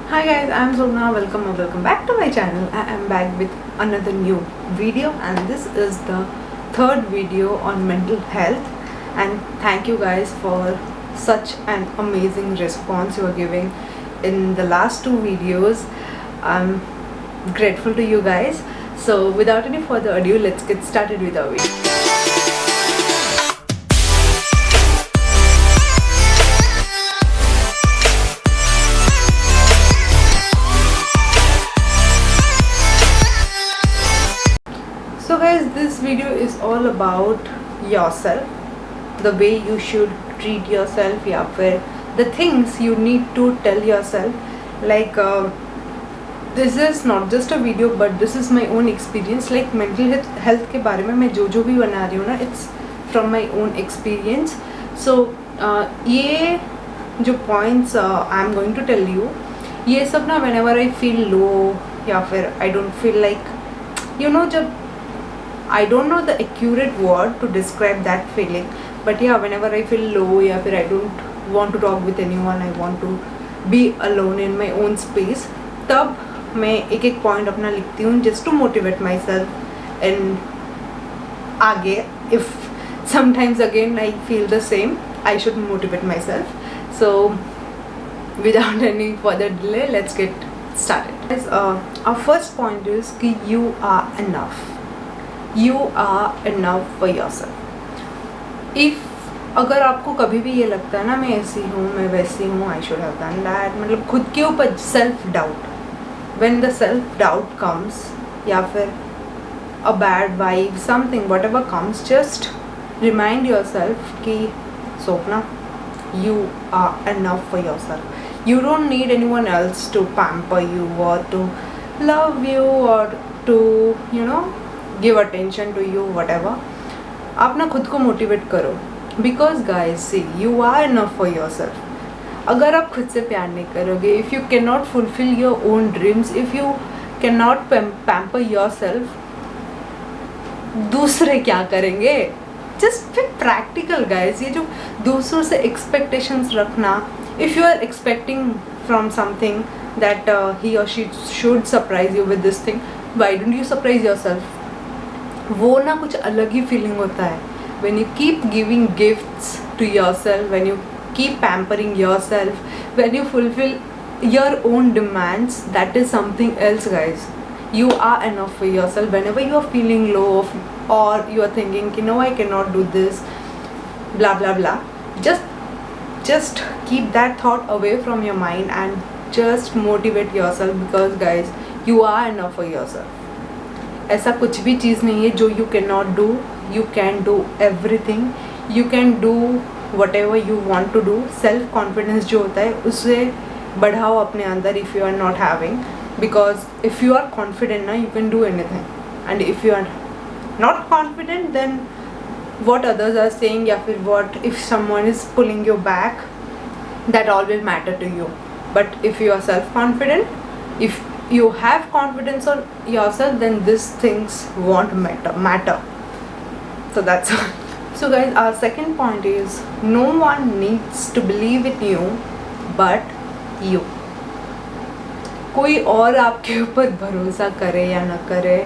Hi guys, I'm Sopna. Welcome or welcome back to my channel. I am back with another new video, and this is the third video on mental health. And thank you guys for such an amazing response you are giving in the last two videos. I'm grateful to you guys. So without any further ado, let's get started with our video. So guys, this video is all about yourself, the way you should treat yourself, या फिर the things you need to tell yourself. Like this is not just a video, but this is my own experience. Like mental health के बारे में मैं जो भी बना रही हूँ ना, it's from my own experience. So ये जो points I'm going to tell you, ये सब ना whenever I feel low या फिर I don't feel like, जब I don't know the accurate word to describe that feeling, but yeah, whenever I feel low या फिर I don't want to talk with anyone, I want to be alone in my own space, तब मैं एक point अपना लिखती हूँ just to motivate myself. And आगे if sometimes again I feel the same, I should motivate myself. So without any further delay, let's get started. Guys, our first point is कि you are enough. You are enough for yourself. If अगर आपको कभी भी ये लगता है ना मैं ऐसी हूँ, मैं वैसी हूँ, I should have done that, मतलब खुद के ऊपर self doubt, when the self doubt comes या फिर a bad vibe, something whatever comes, just remind yourself कि Sopna, you are enough for yourself. You don't need anyone else to pamper you or to love you or to give attention to you, whatever. आप ना खुद को motivate करो, because guys, see, you are enough for yourself. अगर आप खुद से प्यार नहीं करोगे, if you cannot fulfill your own dreams, if you cannot pamper yourself, दूसरे क्या करेंगे? Just be practical guys. ये जो दूसरों से expectations रखना, if you are expecting from something that he or she should surprise you with this thing, why don't you surprise yourself? वो ना कुछ अलग ही फीलिंग होता है when you keep giving gifts to yourself, when you keep pampering yourself, when you fulfill your own demands. That is something else guys. You are enough for yourself. Whenever you are feeling low or you are thinking no, I cannot do this, blah blah blah, just keep that thought away from your mind and just motivate yourself, because guys, you are enough for yourself. ऐसा कुछ भी चीज़ नहीं है जो you cannot do. You can do everything. You can do whatever you want to do. Self confidence जो होता है उसे बढ़ाओ अपने अंदर if you are not having, because if you are confident ना, you can do anything. And if you are not confident, then what others are saying या फिर what if someone is pulling you back, that all will matter to you. But if you are self confident, if you have confidence on yourself, then these things won't matter. So that's all. So guys, our second point is no one needs to believe in you but you. कोई और आपके ऊपर भरोसा करे या ना करे,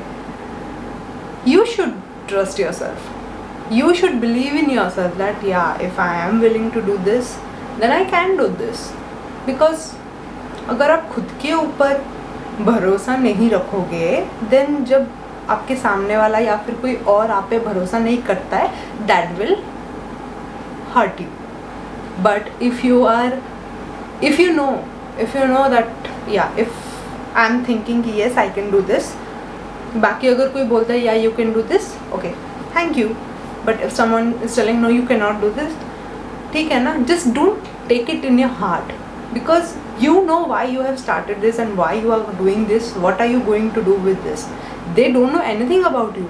you should trust yourself. You should believe in yourself that yeah, if I am willing to do this, then I can do this. Because अगर आप खुद के ऊपर भरोसा नहीं रखोगे, देन जब आपके सामने वाला या फिर कोई और आप पे भरोसा नहीं करता है, that will hurt you. But if you know that yeah, if I'm thinking कि yes, I can do this, बाकी अगर कोई बोलता है yeah, you can do this, okay, thank you. But if someone is telling no, you cannot do this, ठीक है ना, just don't take it in your heart, because you know why you have started this and why you are doing this, what are you going to do with this. They don't know anything about you.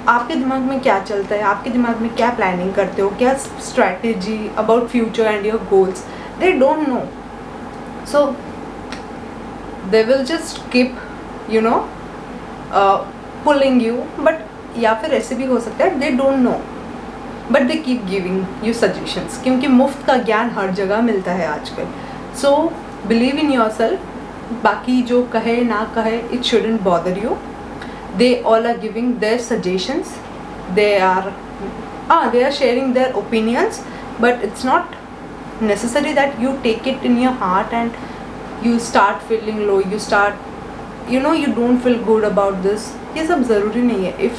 आपके दिमाग में क्या चलता है, आपके दिमाग में क्या प्लानिंग करते हो, क्या strategy about future and your goals, they don't know. So they will just keep pulling you. But या फिर ऐसे भी हो सकता है they don't know, but they keep giving you suggestions, क्योंकि मुफ्त का ज्ञान हर जगह मिलता है आजकल. So believe in yourself. बाकी जो कहे ना कहे, it shouldn't bother you. They all are giving their suggestions. They are sharing their opinions, but it's not necessary that you take it in your heart and you start feeling low. You don't feel good about this. ये सब ज़रूरी नहीं है. If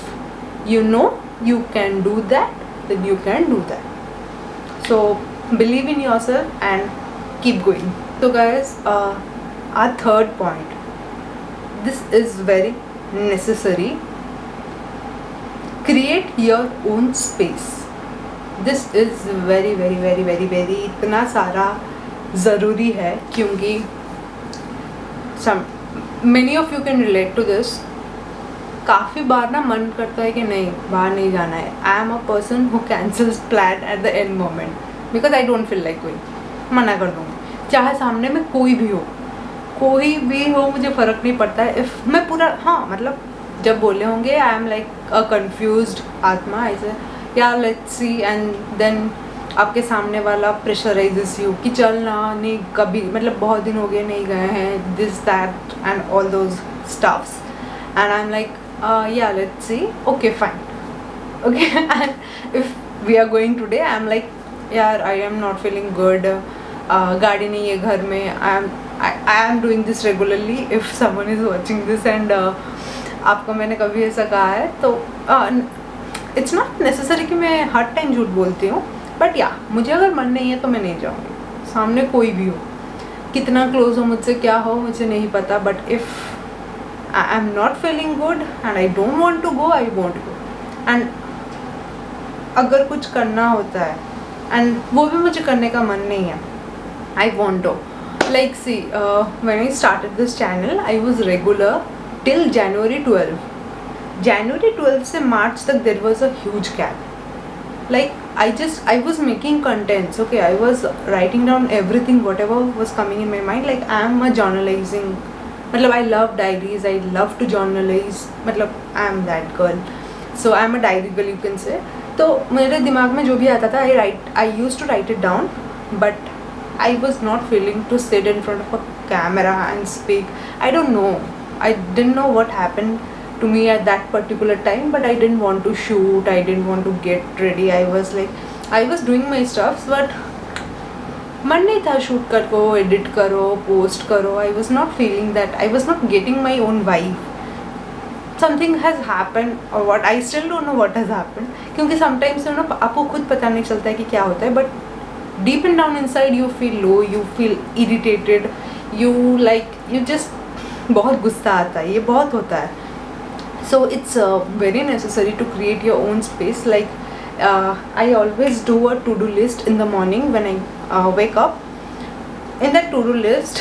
you know you can do that, then you can do that. So believe in yourself and keep going. So guys, our third point, this is very necessary. Create your own space. This is very very very very very इतना सारा ज़रूरी है, क्योंकि many of you can relate to this. काफ़ी बार ना मन करता है कि नहीं, बाहर नहीं जाना है. I am a person who cancels plan at the end moment because I don't feel like going. मना कर दूँगी, चाहे सामने में कोई भी हो, मुझे फ़र्क नहीं पड़ता है. इफ़ मैं पूरा मतलब जब बोले होंगे I am like a confused आत्मा, ऐसे या लेट्स सी, एंड देन आपके सामने वाला प्रेशराइजेस यू कि चल ना, नहीं कभी, मतलब बहुत दिन हो गए नहीं गए हैं, this that and all those stuffs, and I am like yeah, let's see, okay fine, okay. And if we are going today, I am like, yeah, I am not feeling good, गाड़ी नहीं है घर में. I am doing this regularly. If someone is watching this and आपको मैंने कभी ऐसा कहा है तो it's not necessary कि मैं हर टाइम झूठ बोलती हूँ, बट या मुझे अगर मन नहीं है तो मैं नहीं जाऊँगी, सामने कोई भी हो, कितना क्लोज हो मुझसे, क्या हो मुझे नहीं पता, but if I am not feeling good and I don't want to go, I won't go. And अगर कुछ करना होता है and वो भी मुझे करने का मन नहीं है, I won't do. Like see, when I started this channel, I was regular till January 12. January 12 से March तक there was a huge gap. Like I was making contents, okay, I was writing down everything, whatever was coming in my mind. Like I am a journalizing, मतलब I love diaries, I love to journalize, मतलब I am that girl, so I am a diary girl you can say. तो मेरे दिमाग में जो भी आता था I used to write it down, but I was not feeling to sit in front of a camera and speak. I don't know, I didn't know what happened to me at that particular time, but I didn't want to shoot, I didn't want to get ready. I was doing my stuffs, but मन नहीं था shoot करो, edit करो, post करो. I was not feeling that, I was not getting my own vibe. Something has happen और what I still don't know what has happen, क्योंकि sometimes आपको खुद पता नहीं चलता है कि क्या होता है, but deep and down inside you feel low, you feel irritated, you just बहुत गुस्सा आता है, ये बहुत होता है. So it's very necessary to create your own space. Like I always do a to-do list in the morning when I wake up. In that to-do list,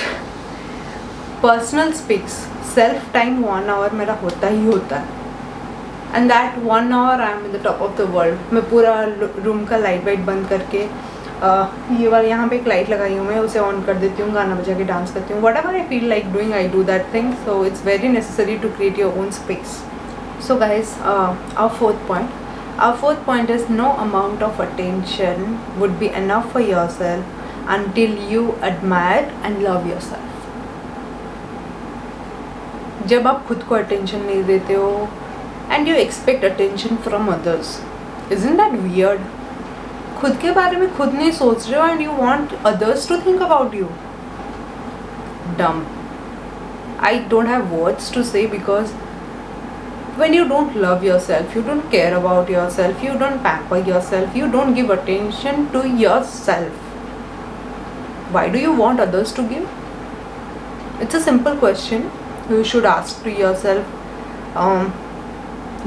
personal space, self time 1 hour मेरा होता ही होता है. And that 1 hour I am in the top of the world. मैं पूरा room का light white बंद करके ये वाला यहाँ पे एक लाइट लगाई हूँ, मैं उसे ऑन कर देती हूँ, गाना बजा के डांस करती हूँ. Whatever I feel like doing, I do that thing. So it's very necessary to create your own space. So guys, our fourth point is no amount of attention would be enough for yourself until you admire and love yourself. जब आप खुद को attention नहीं देते हो and you expect attention from others, isn't that weird? खुद के बारे में खुद नहीं सोच रहे हो and you want others to think about you. Dumb. I don't have words to say, because when you don't love yourself, you don't care about yourself, you don't pamper yourself, you don't give attention to yourself, why do you want others to give? It's a simple question you should ask to yourself.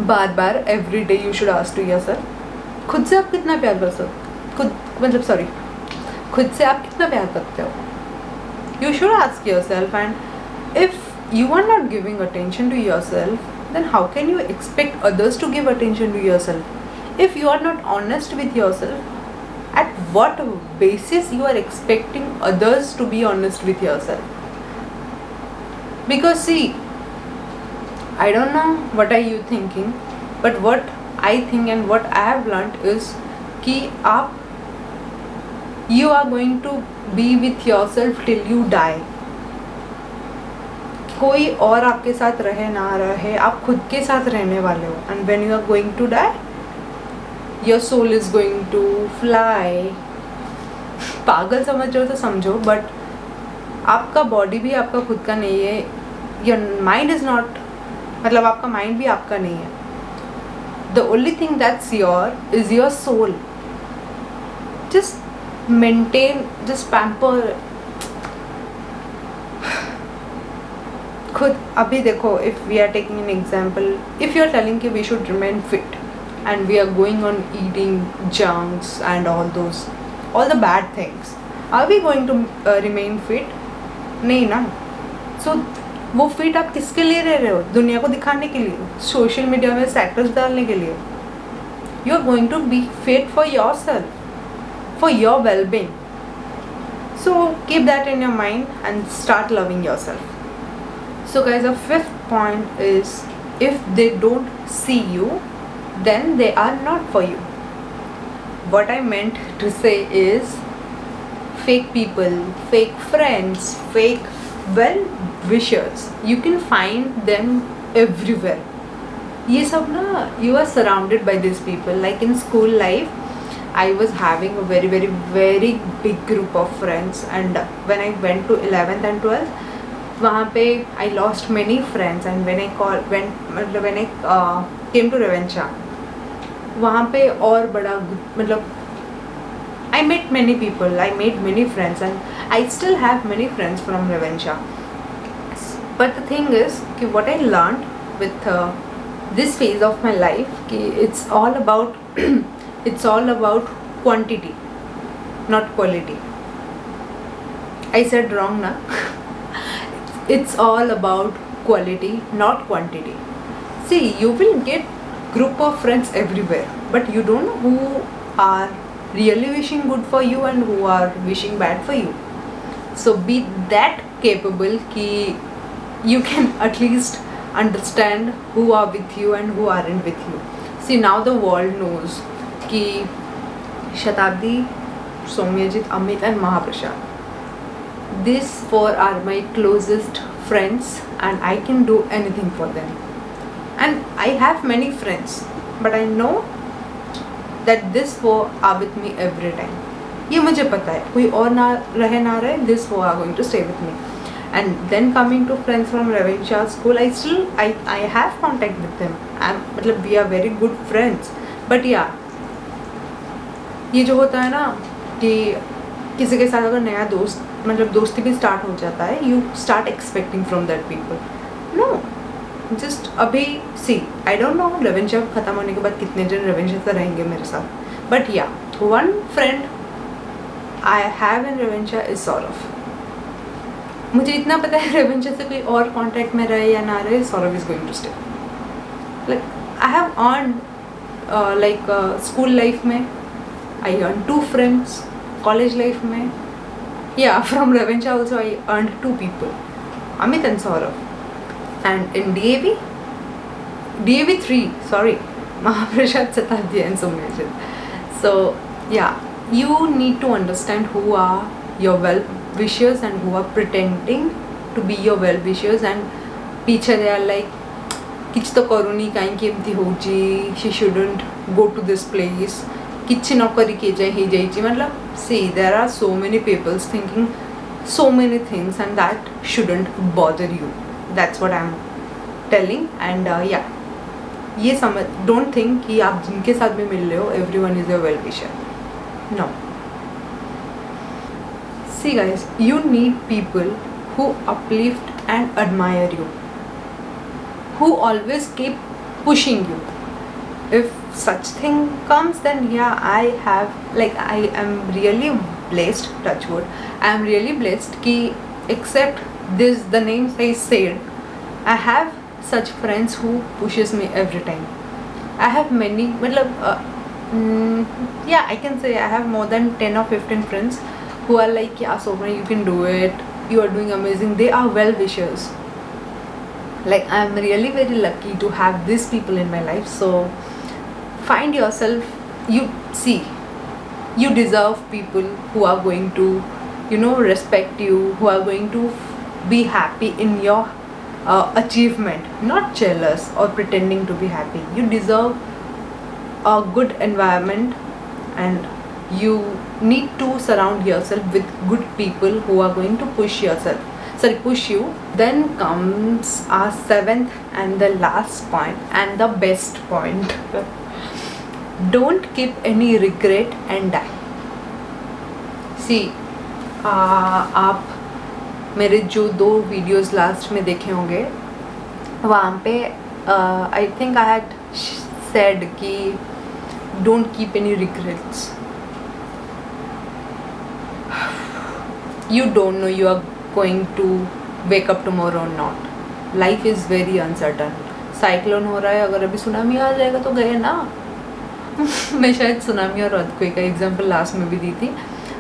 Bar bar every day you should ask to yourself. खुद से आप कितना प्यार कर सकते, खुद से आप कितना प्यार करते हो? You should ask yourself. And if you are not giving attention to yourself, then how can you expect others to give attention to yourself? If you are not honest with yourself, at what basis you are expecting others to be honest with yourself? Because see, I don't know what are you thinking, but what I think and what I have learned is कि you are going to be with yourself till you die. कोई और आपके साथ रहे ना रहे, आप खुद के साथ रहने वाले हो. And when you are going to die, your soul is going to fly. पागल समझ रहे हो तो समझो, बट आपका बॉडी भी आपका खुद का नहीं है. योर माइंड इज़ नॉट, मतलब आपका माइंड भी आपका नहीं है. The only thing that's your is your soul. Just maintain, just pamper खुद. अभी देखो, if we are taking an example, if you are telling कि we should remain fit and we are going on eating junks and all the bad things, are we going to remain fit? नहीं ना. So वो fit आप किसके लिए रह रहे हो? दुनिया को दिखाने के लिए, सोशल मीडिया में स्टेटस डालने के लिए? You are going to be fit for yourself, for your well-being. So keep that in your mind and start loving yourself. So guys, the fifth point is, if they don't see you, then they are not for you. What I meant to say is, fake people, fake friends, fake well-wishers, you can find them everywhere. ये सब ना, you are surrounded by these people. Like in school life, I was having a very very very big group of friends, and when I went to 11th and 12th, वहाँ पे I lost many friends. And when I came to Revencha, वहाँ पे और बड़ा, मतलब I met many people, I made many friends, and I still have many friends from Revencha. But the thing is कि what I learned with this phase of my life, कि it's all about quantity, not quality. I said wrong na? It's all about quality, not quantity. See, you will get group of friends everywhere, but you don't know who are really wishing good for you and who are wishing bad for you. So be that capable कि you can at least understand who are with you and who aren't with you. See, now the world knows कि Shatabdi, Soumyajit, Amit and Mahaprasad, these four are my closest friends and I can do anything for them. And I have many friends, but I know that these four are with me every time. ये मुझे पता है, कोई और ना रहे, these four are going to stay with me. And then coming to friends from Revencha school, I have contact with them. मतलब we are very good friends. But yeah, ये जो होता है ना कि किसी के साथ अगर नया दोस्त, मतलब दोस्ती भी स्टार्ट हो जाता है, you start expecting from that people. No, just अभी see, I don't know Revencha ख़त्म होने के बाद कितने जन Revencha से रहेंगे मेरे साथ. But yeah, one friend I have in Revencha is Saurav. मुझे इतना पता है Revencha से कोई और कांटेक्ट में रहे या ना रहे, Saurav is going to stay. Like I have earned school life में I earned 2 friends, college life में, yeah, from Revencha also I earned 2 people, Amit and Saurav. And in DAV 3, sorry, Mahaprasad, Shatabdi and Soumyajit. So yeah, you need to understand who are your well-wishers and who are pretending to be your well-wishers, and पीछे they are like किछ तो करूनी काहे कि एमती होची, she shouldn't go to this place, किछ न करी के जाए ही जाइची. मतलब see, there are so many people thinking so many things and that shouldn't bother you. That's what I'm telling. And yeah, ये समझ, don't think कि आप जिनके साथ भी मिल रहे हो everyone is your well-wisher. No. See guys, you need people who uplift and admire you, who always keep pushing you. If such thing comes, then yeah, I am really blessed, touch wood, I am really blessed कि except this, the names I said, I have such friends who pushes me every time. I have many, मतलब yeah, I can say I have more than 10 or 15 friends who are like, yeah, Soumya, you can do it, you are doing amazing. They are well-wishers. Like I am really very lucky to have these people in my life. So find yourself, you see, you deserve people who are going to, respect you, who are going to be happy in your achievement, not jealous or pretending to be happy. You deserve a good environment, and you need to surround yourself with good people who are going to push you. Then comes our seventh and the last point, and the best point. Don't keep any regret and die. See, आप मेरे जो 2 videos last में देखे होंगे, वहाँ पे I think I had said कि don't keep any regrets. You don't know you are going to wake up tomorrow or not. Life is very uncertain. Cyclone हो रहा है, अगर अभी सुनामी आ जाएगा तो गए ना. मैं शायद सुनामी और अर्थक्वेक का एग्जाम्पल लास्ट में भी दी थी.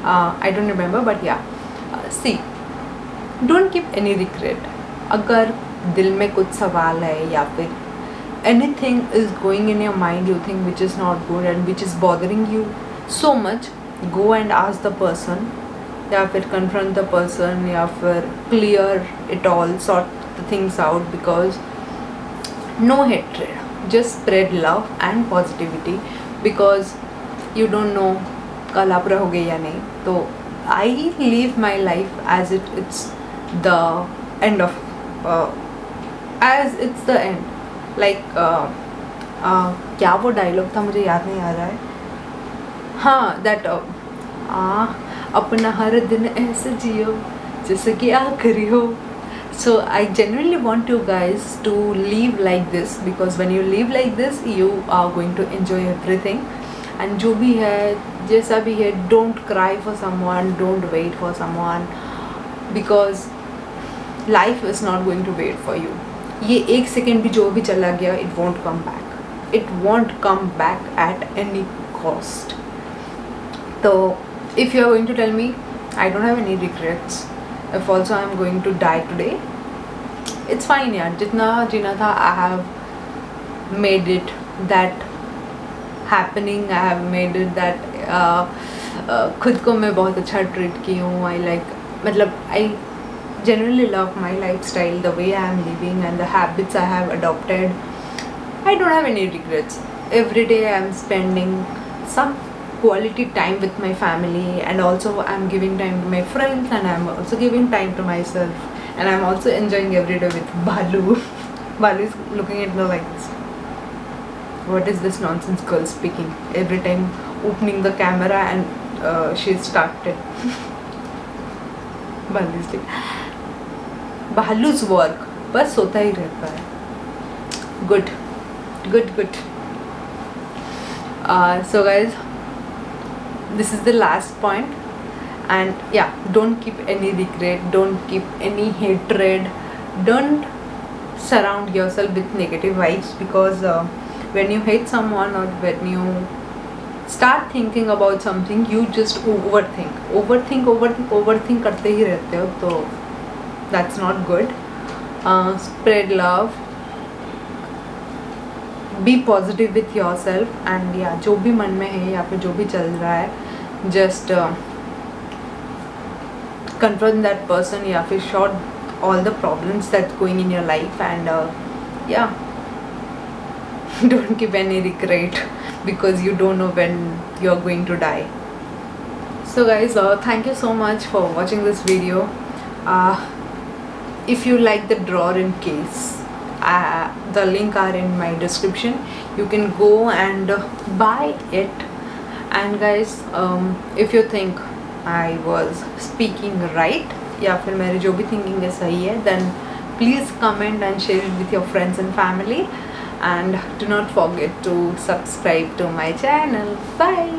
आई डोंट रिमेंबर, बट या सी, डोंट कीप एनी रिग्रेट. अगर दिल में कुछ सवाल है या फिर anything is going in your mind you think which is not good and which is bothering you so much, go and ask the person, या फिर confront the person, या फिर clear it all, sort the things out, because no hatred, just spread love and positivity, because you don't know कल आप रहोगे या नहीं. तो I live my life as it's the end of as it's the end. Like क्या वो dialogue था, मुझे याद नहीं आ रहा है. हाँ, दैट अपना हर दिन ऐसे जियो जैसे कि आखिरी हो. So I genuinely want you guys to live like this, because when you live like this you are going to enjoy everything. And जो भी है, जैसा भी है, don't cry for someone, don't wait for someone, because life is not going to wait for you. ये 1 second भी जो भी चला गया, it won't come back. It won't come back at any cost. So if you are going to tell me I don't have any regrets, if also I am going to die today, it's fine यार. जितना जीना था I have made it that happening. I have made it that खुद को मैं बहुत अच्छा treat की हूँ. I like, मतलब I genuinely love my lifestyle, the way I am living and the habits I have adopted. I don't have any regrets. Every day I am spending some quality time with my family, and also I'm giving time to my friends, and I'm also giving time to myself, and I'm also enjoying every day with Balu. Balu is looking at me like this. What is this nonsense girl speaking? Every time opening the camera and she started. Balu is like, Balu's work बस सोता ही रहता है. Good. So guys, this is the last point, and yeah, don't keep any regret, don't keep any hatred, don't surround yourself with negative vibes, because when you hate someone or when you start thinking about something, you just overthink करते ही रहते हो. तो that's not good. Spread love, be positive with yourself, and yeah, जो भी मन में है या फिर जो भी चल रहा है, just confront that person, या फिर sort all the problems that's going in your life, and yeah, don't keep any regret, because you don't know when you're going to die. So guys, thank you so much for watching this video. If you like the drawer in case, the link are in my description. You can go and buy it. And guys, if you think I was speaking right, या फिर मेरी जो भी thinking है सही है, then please comment and share it with your friends and family, and do not forget to subscribe to my channel. Bye.